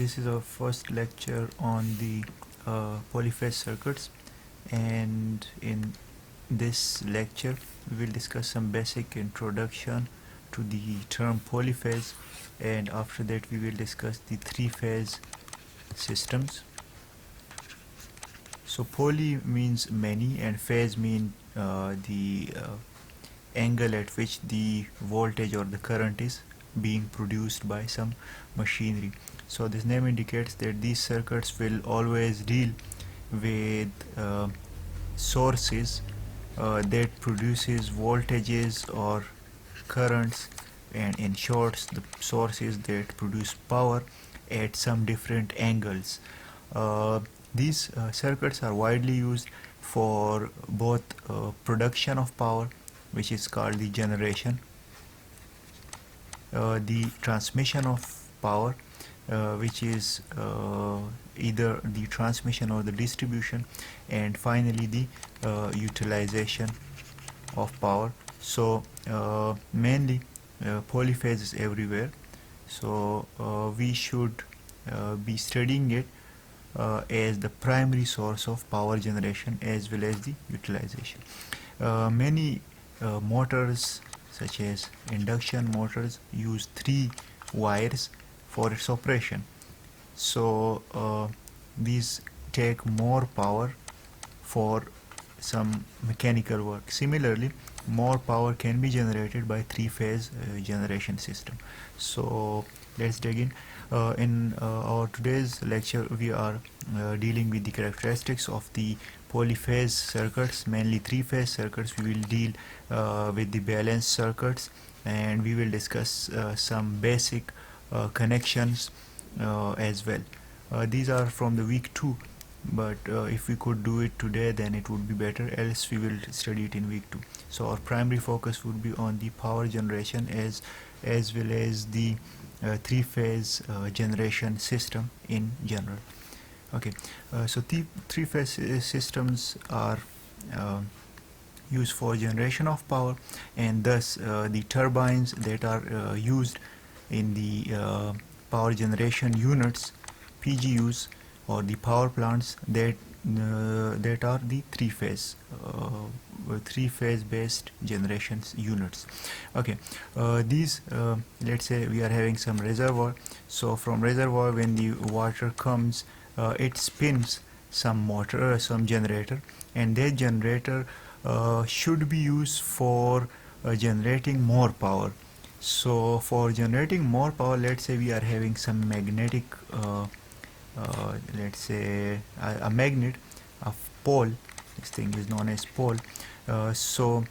This is our first lecture on the polyphase circuits, and in this lecture we will discuss some basic introduction to the term polyphase, and after that we will discuss the three-phase systems. So poly means many and phase mean the angle at which the voltage or the current is being produced by some machinery. So this name indicates that these circuits will always deal with sources that produces voltages or currents, and in short the sources that produce power at some different angles. These circuits are widely used for both production of power, which is called the generation, the transmission of power, which is either the transmission or the distribution, and finally the utilization of power. So mainly polyphase is everywhere, so we should be studying it as the primary source of power generation as well as the utilization. Many motors such as induction motors use 3 wires for its operation, so these take more power for some mechanical work. Similarly, more power can be generated by three-phase generation system. So let's dig in. In our today's lecture we are dealing with the characteristics of the polyphase circuits, mainly three-phase circuits. We will deal with the balanced circuits, and we will discuss some basic connections as well. These are from the week 2, but if we could do it today then it would be better, else we will study it in week 2. So our primary focus would be on the power generation as well as the three-phase generation system in general. Okay, so the three-phase systems are used for generation of power, and thus the turbines that are used in the power generation units, PGUs, or the power plants that are the three-phase based generations units. Okay, these let's say we are having some reservoir. So from reservoir, when the water comes, it spins some motor, some generator, and that generator should be used for generating more power. So for generating more power, let's say we are having some magnetic let's say a magnet, a pole. This thing is known as pole. So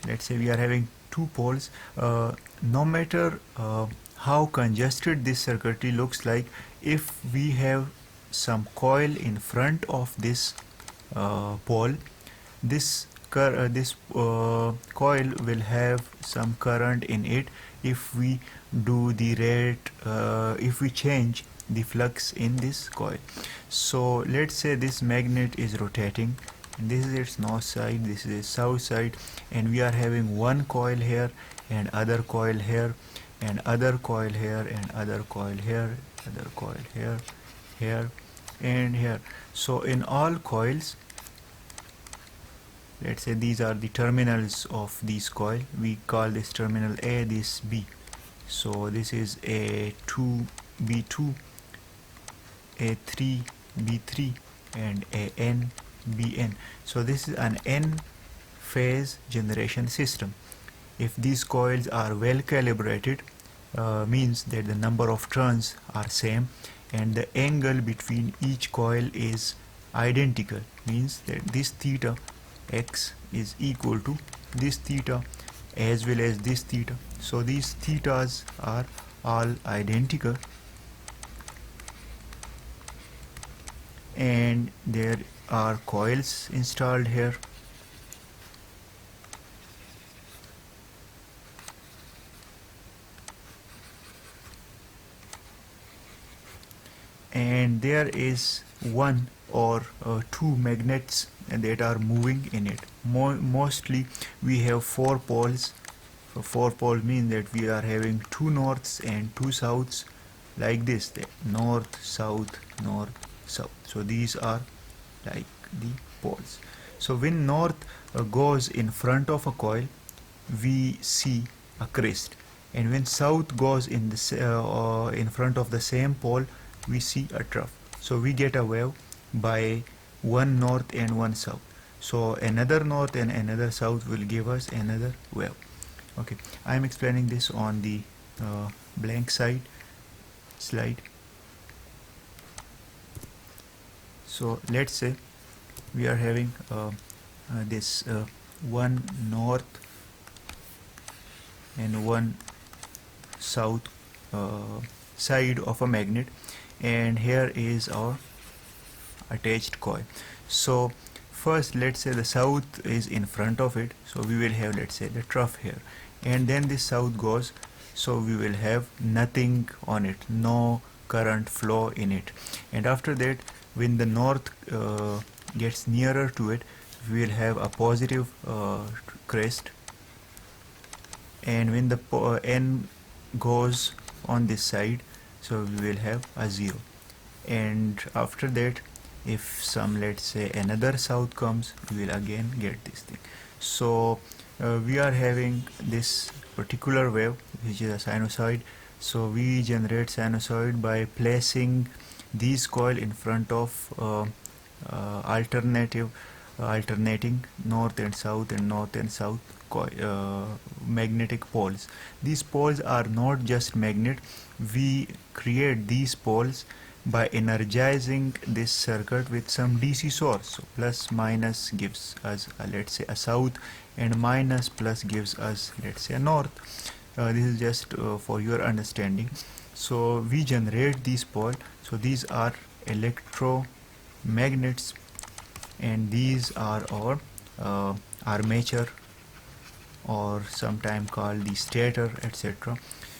let's say we are having 2 poles. No matter how congested this circuitry looks like, if we have some coil in front of this pole, this coil will have some current in it if we do the rate, if we change the flux in this coil. So let's say this magnet is rotating, this is its north side, this is its south side, and we are having one coil here and other coil here and other coil here and other coil here, other coil here, here and here. So in all coils, let's say these are the terminals of these coil. We call this terminal A, this B. So this is A2, B2, A3, B3, and AN, BN. So this is an N phase generation system. If these coils are well calibrated, means that the number of turns are same and the angle between each coil is identical, means that this theta x is equal to this theta as well as this theta. So these thetas are all identical, and there are coils installed here. And there is one or 2 magnets that are moving in it. Mostly we have 4 poles. So 4 poles mean that we are having 2 norths and 2 souths, like this, the north, south, north, south. So these are like the poles. So when north goes in front of a coil, we see a crest, and when south goes in front of the same pole, we see a trough. So we get a wave by one north and one south. So another north and another south will give us another wave. Okay, I am explaining this on the blank side slide. So let's say we are having this one north and one south side of a magnet, and here is our attached coil. So first, let's say the south is in front of it, so we will have, let's say, the trough here, and then this south goes, so we will have nothing on it, no current flow in it. And after that, when the north gets nearer to it, we will have a positive crest, and when the n goes on this side, so we will have a zero. And after that, if some, let's say, another south comes, we will again get this thing. So we are having this particular wave, which is a sinusoid. So we generate sinusoid by placing these coil in front of alternating north and south and north and south magnetic poles. These poles are not just magnet. We create these poles by energizing this circuit with some DC source. So plus minus gives us let's say a south, and minus plus gives us, let's say, a north. This is just for your understanding. So we generate these poles. So these are electromagnets, and these are our armature, or sometime called the stator, etc.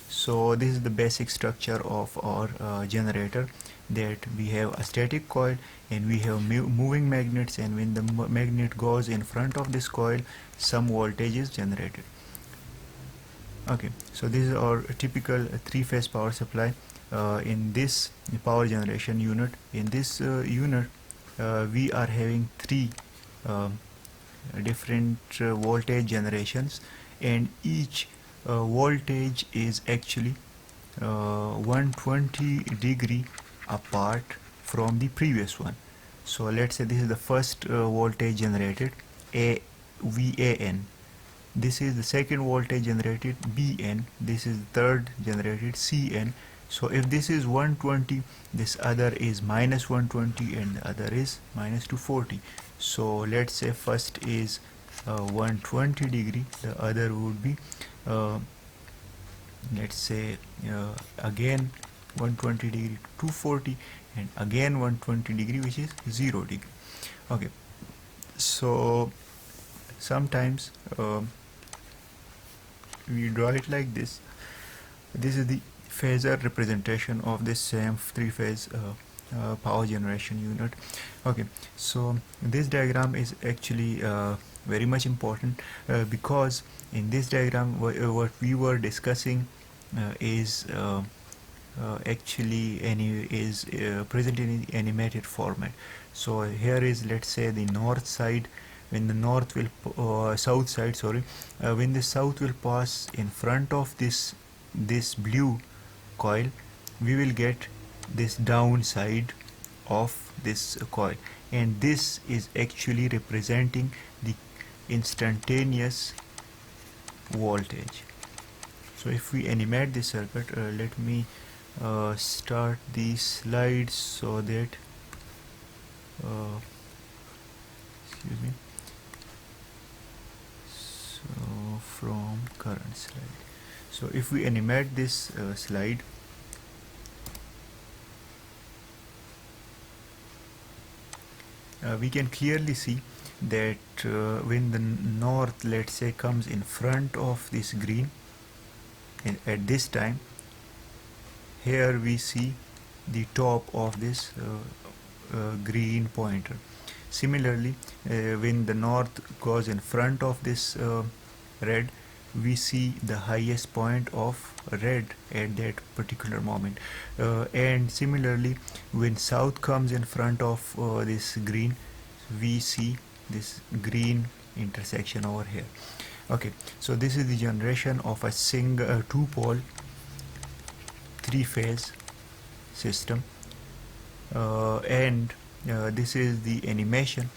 So this is the basic structure of our generator, that we have a static coil and we have moving magnets, and when the magnet goes in front of this coil, some voltage is generated. Okay, so this is our typical three-phase power supply. In this power generation unit, in this unit we are having three different voltage generations, and each voltage is actually 120 degree apart from the previous one. So let's say this is the first voltage generated, a VAN. This is the second voltage generated, BN. This is the third generated, CN. So if this is 120, this other is minus 120, and the other is minus 240. So let's say first is 120 degree, the other would be let's say again 120 degree 240, and again 120 degree, which is 0 degree. Okay, so sometimes we draw it like this. This is the phasor representation of this same three-phase power generation unit. Okay, so this diagram is actually very much important because in this diagram what we were discussing is actually present in animated format. So here is, let's say, the north side. When the north will south side, sorry, when the south will pass in front of this blue coil, we will get this downside of this coil, and this is actually representing the instantaneous voltage. So if we animate this circuit, let me start the slides so that excuse me, so from current slide. So if we animate this slide, we can clearly see that when the north, let's say, comes in front of this green, and at this time here we see the top of this green pointer. Similarly, when the north goes in front of this red, we see the highest point of red at that particular moment. And similarly, when south comes in front of this green, we see this green intersection over here. Okay, so this is the generation of a single two-pole three-phase system, and this is the animation.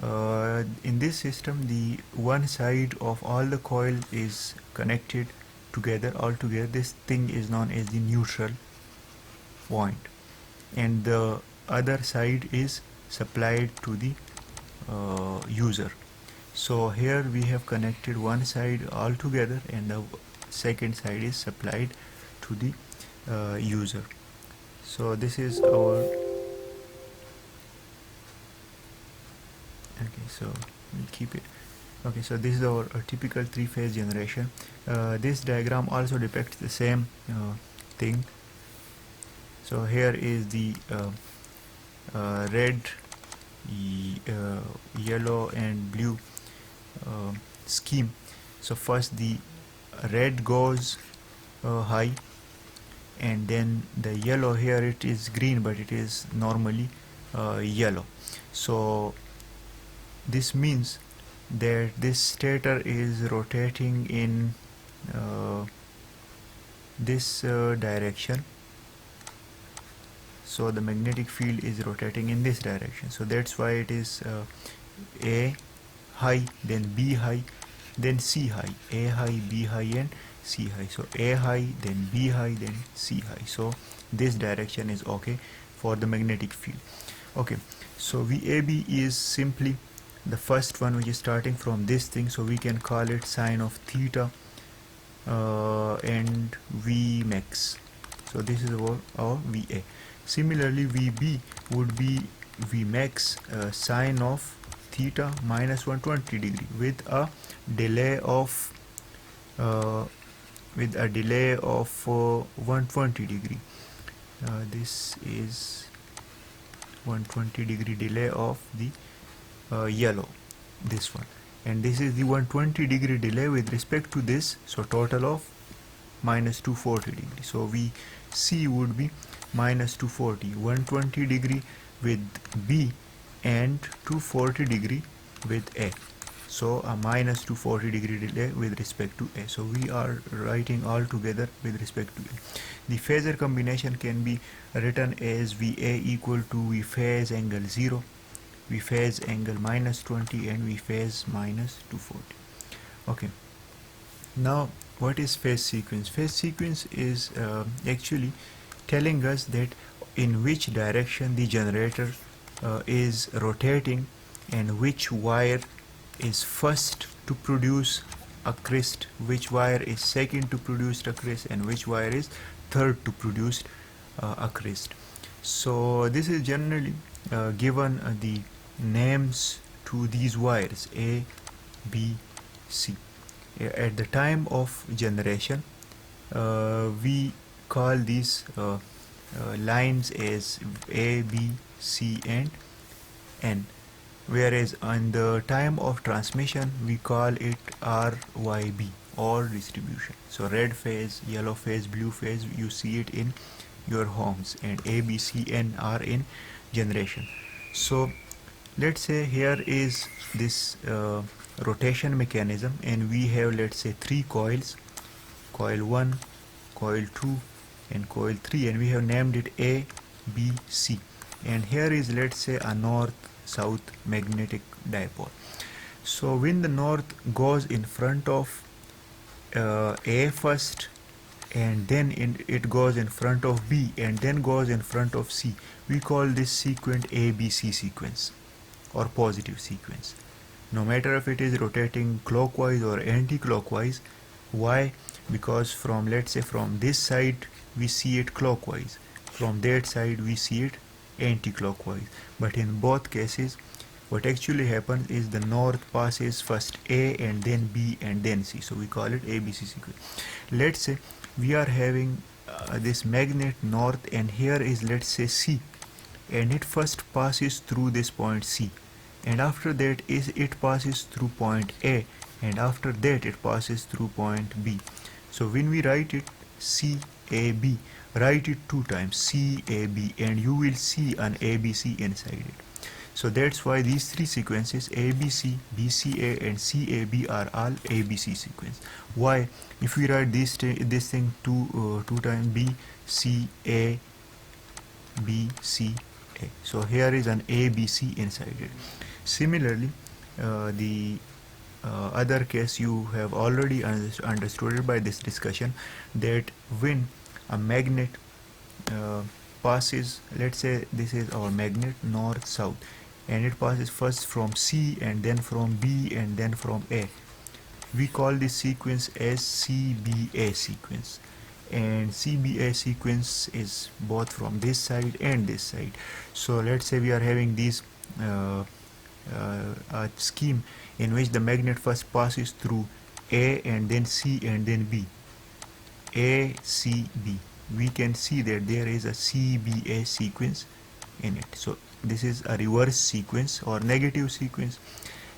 In this system, the one side of all the coil is connected together altogether. This thing is known as the neutral point, and the other side is supplied to the user. So here we have connected one side all together, and the second side is supplied to the user. So this is our, okay, so we'll keep it. Okay, so this is our typical three-phase generation. This diagram also depicts the same thing. So here is the red, yellow and blue scheme. So first the red goes high, and then the yellow, here it is green but it is normally yellow. So this means that this stator is rotating in this direction, so the magnetic field is rotating in this direction. So that's why it is A high, then B high, then C high, A high, B high and C high. So A high, then B high, then C high. So this direction is okay for the magnetic field. Okay, so VAB is simply the first one which is starting from this thing, so we can call it sine of theta and V max. So this is our VA. Similarly, VB would be V max sine of theta minus 120 degree with a delay of 120 degree. This is 120 degree delay of the yellow, this one, and this is the 120 degree delay with respect to this, so total of minus 240 degree. So we C would be minus 240, 120 degree with B and 240 degree with A. So a minus 240 degree delay with respect to A. So we are writing all together with respect to A. The phasor combination can be written as VA equal to V phase angle 0, V phase angle minus 20 and V phase minus 240. Okay. Now what is phase sequence? Phase sequence is actually telling us that in which direction the generator is rotating and which wire is first to produce a crest, which wire is second to produce a crest, and which wire is third to produce a crest. So this is generally given the names to these wires A, B, C. At the time of generation, we call these lines as A, B, C and N, whereas on the time of transmission we call it RYB, or distribution. So red phase, yellow phase, blue phase, you see it in your homes, and A, B, C, N are in generation. So let's say here is this rotation mechanism, and we have, let's say, 3 coils, coil 1, coil 2 and coil 3, and we have named it A, B, C, and here is, let's say, a north south magnetic dipole. So when the north goes in front of A first, and then it goes in front of B, and then goes in front of C, we call this sequence ABC sequence or positive sequence, no matter if it is rotating clockwise or anti-clockwise. Why? Because from, let's say, from this side we see it clockwise, from that side we see it anti-clockwise, but in both cases what actually happens is the north passes first A and then B and then C, so we call it ABC sequence. Let's say we are having this magnet north, and here is, let's say, C, and it first passes through this point C, and after that is it passes through point A, and after that it passes through point B. So when we write it CAB, write it two times CAB, and you will see an ABC inside it. So that's why these three sequences ABC, BCA and CAB are all ABC sequence. Why? If we write this thing two times BCA, BCA, so here is an ABC inside it. Similarly, the other case you have already understood it by this discussion, that when a magnet passes, let's say this is our magnet north south, and it passes first from C and then from B and then from A, we call this sequence as CBA sequence. And CBA sequence is both from this side and this side. So let's say we are having this a scheme in which the magnet first passes through A and then C and then B, A, C, B. We can see that there is a CBA sequence in it. So this is a reverse sequence or negative sequence,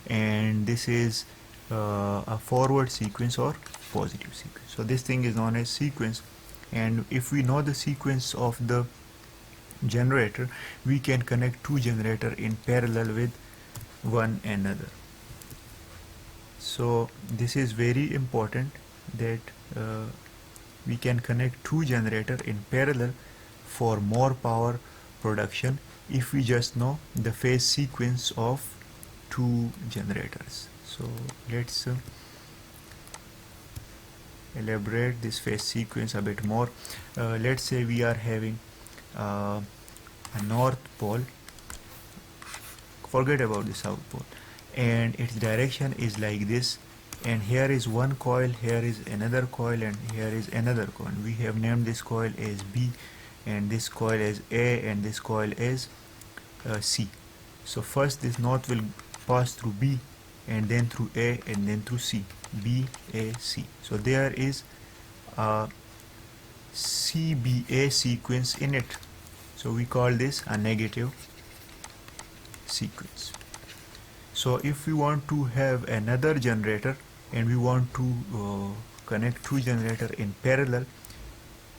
and this is a forward sequence or positive sequence. So this thing is known as sequence, and if we know the sequence of the generator, we can connect two generator in parallel with one another. So this is very important, that we can connect two generator in parallel for more power production if we just know the phase sequence of two generators. So let's elaborate this phase sequence a bit more. Let's say we are having a north pole, forget about the south pole, and its direction is like this, and here is one coil, here is another coil, and here is another coil. We have named this coil as B, and this coil as A, and this coil as C. So first this north will pass through B, and then through A, and then through C, B, A, C. So there is a CBA sequence in it. So we call this a negative sequence. So if we want to have another generator and we want to connect two generator in parallel,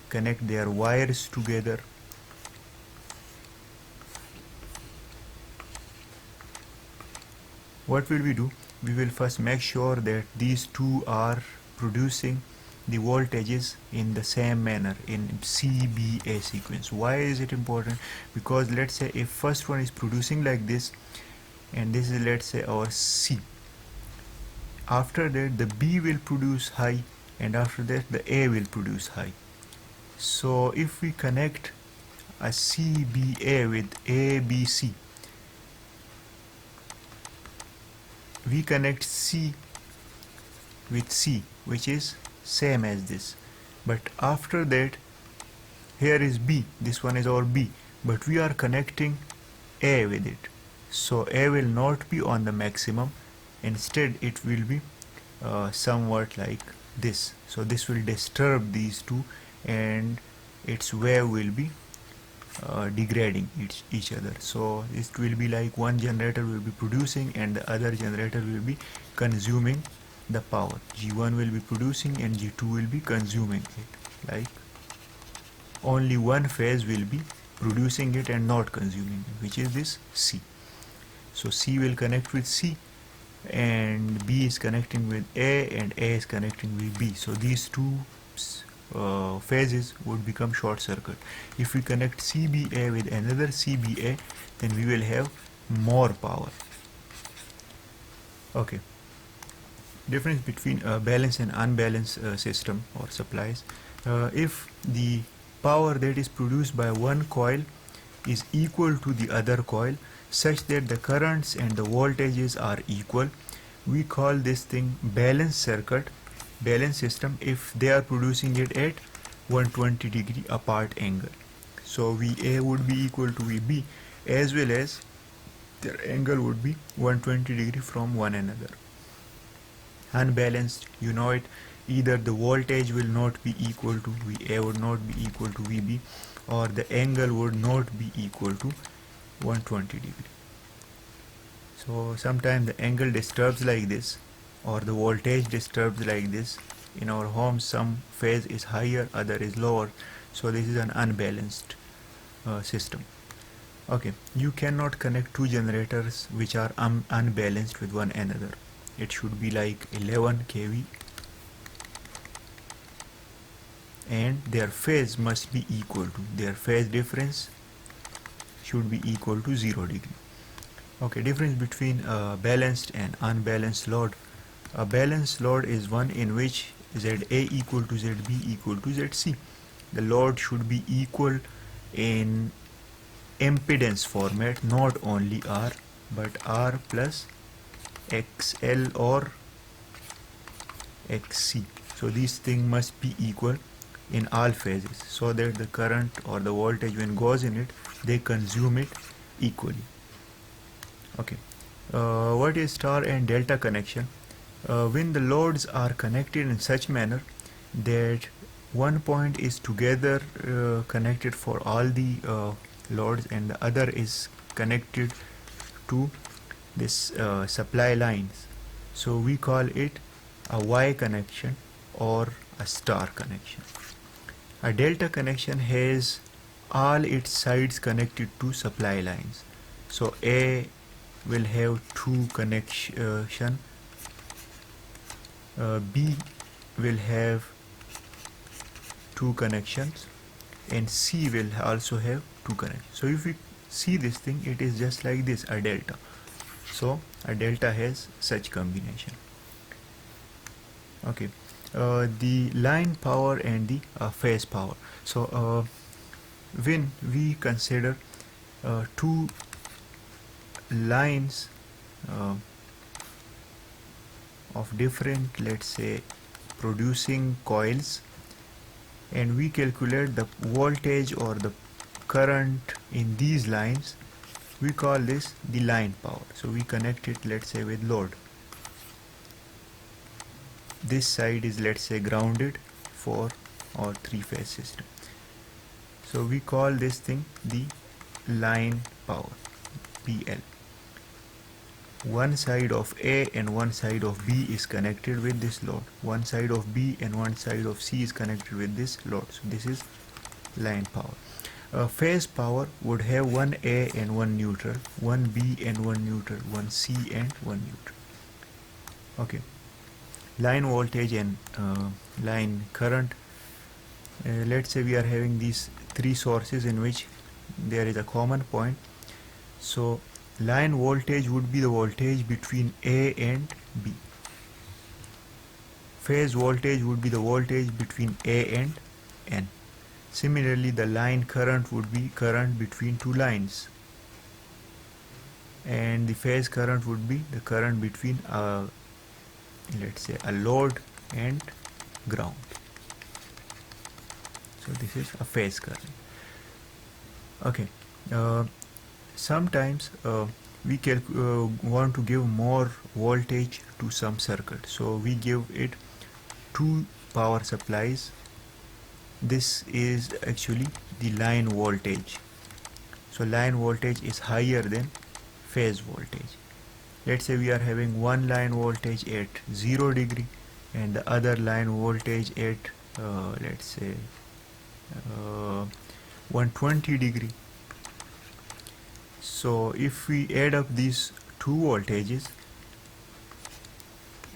connect their wires together, what will we do? We will first make sure that these two are producing the voltages in the same manner in CBA sequence. Why is it important? Because let's say if first one is producing like this, and this is, let's say, our C, after that the B will produce high, and after that the A will produce high. So if we connect a CBA with ABC, we connect C with C, which is same as this, but after that here is B, this one is our B, but we are connecting A with it. So A will not be on the maximum, instead it will be somewhat like this. So this will disturb these two, and its wave will be degrading each other. So it will be like one generator will be producing and the other generator will be consuming the power. G1 will be producing and G2 will be consuming it. Like only one phase will be producing it and not consuming it, which is this C. So C will connect with C, and B is connecting with A, and A is connecting with B. So these two phases would become short circuit. If we connect CBA with another CBA, then we will have more power. Okay. Difference between a balanced and unbalanced system or supplies. If the power that is produced by one coil is equal to the other coil, such that the currents and the voltages are equal, we call this thing balanced circuit, balanced system, if they are producing it at 120 degree apart angle. So VA would be equal to VB, as well as their angle would be 120 degree from one another. Unbalanced, you know it, either the voltage will not be equal to VA, would not be equal to VB, or the angle would not be equal to 120 degree. So sometimes the angle disturbs like this, or the voltage disturbed like this. In our home some phase is higher, other is lower, so this is an unbalanced system. Okay, you cannot connect two generators which are unbalanced with one another. It should be like 11 kV and their phase must be equal to, their phase difference should be equal to 0 degree. Okay, difference between balanced and unbalanced load. A balanced load is one in which ZA equal to ZB equal to ZC. The load should be equal in impedance format, not only R but R plus XL or XC. So these things must be equal in all phases so that the current or the voltage when goes in it, they consume it equally. Okay, what is star and delta connection? When the loads are connected in such manner that one point is together connected for all the loads and the other is connected to this supply lines, so we call it a Y connection or a star connection. A delta connection has all its sides connected to supply lines. So A will have two connection, B will have two connections, and C will also have two connections. So if we see this thing, it is just like this, a delta. So a delta has such combination. Okay, the line power and the phase power. So when we consider two lines of different, let's say, producing coils, and we calculate the voltage or the current in these lines, we call this the line power. So we connect it, let's say, with load. This side is, let's say, grounded for our three-phase system. So we call this thing the line power, PL. One side of A and one side of B is connected with this load. One side of B and one side of C is connected with this load. So this is line power. Phase power would have one A and one neutral, one B and one neutral, one C and one neutral. Okay. Line voltage and line current. Let's say we are having these three sources in which there is a common point. So line voltage would be the voltage between A and B. Phase voltage would be the voltage between A and N. Similarly, the line current would be current between two lines, and the phase current would be the current between let's say a load and ground. So this is a phase current. Okay, sometimes we want to give more voltage to some circuit, so we give it two power supplies. This is actually the line voltage. So line voltage is higher than phase voltage. Let's say we are having one line voltage at 0 degree and the other line voltage at let's say 120 degree. So if we add up these two voltages,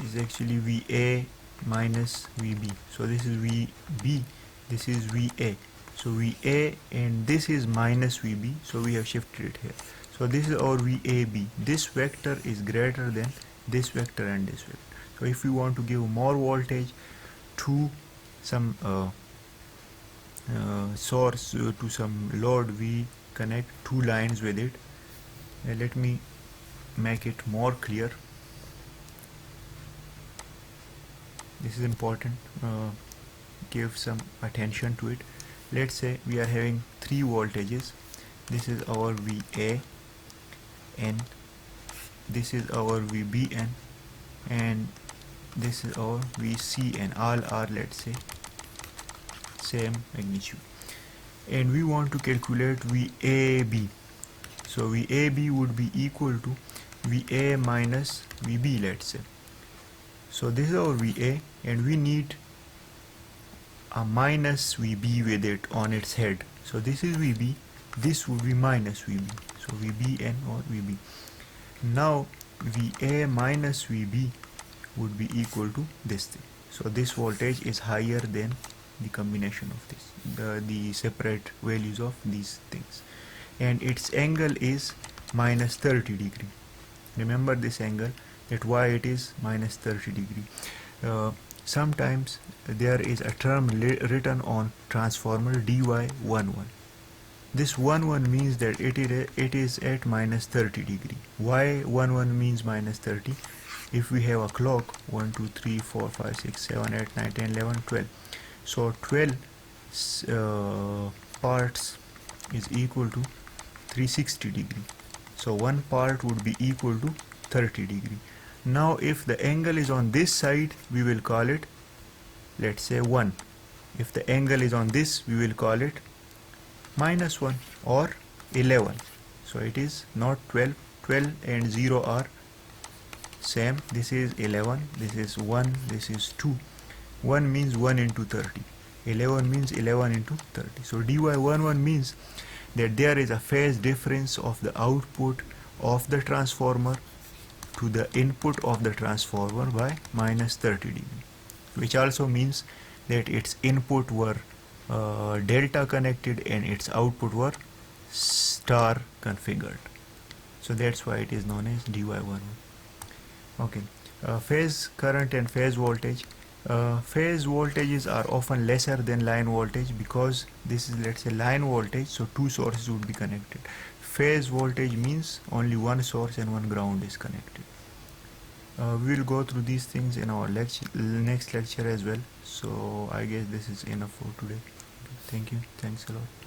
is actually VA minus VB. So this is VB, this is VA. So VA and this is minus VB, so we have shifted it here. So this is our VAB. This vector is greater than this vector and this vector. So if we want to give more voltage to some source, to some load, we connect two lines with it. Let me make it more clear. This is important. Give some attention to it. Let's say we are having three voltages. This is our VA and this is our VBN and this is our VCN. All are, let's say, same magnitude, and we want to calculate VAB. So VAB would be equal to VA minus VB, let's say. So this is our VA, and we need a minus VB with it on its head. So this is VB, this would be minus VB. So VBN or VB. Now VA minus VB would be equal to this thing. So this voltage is higher than the combination of this, the separate values of these things, and its angle is minus 30 degree. Remember this angle, that why it is minus 30 degree. Sometimes there is a term written on transformer dy11. This 11 means that it is at minus 30 degree. Why 11 means minus 30? If we have a clock 1 2 3 4 5 6 7 8 9 10 11 12, so 12 parts is equal to 360 degree. So one part would be equal to 30 degree. Now if the angle is on this side, we will call it, let's say, 1. If the angle is on this, we will call it minus 1 or 11. So it is not 12. 12 and 0 are same. This is 11, this is 1, this is 2. 1 means 1 into 30. 11 means 11 into 30. So dy11 means that there is a phase difference of the output of the transformer to the input of the transformer by minus 30 degree, which also means that its input were delta connected and its output were star configured. So that's why it is known as dy11. Okay, phase current and phase voltage. Phase voltages are often lesser than line voltage because this is, let's say, line voltage, so two sources would be connected. Phase voltage means only one source and one ground is connected. We will go through these things in our next lecture as well. So I guess this is enough for today. Thank you. Thanks a lot.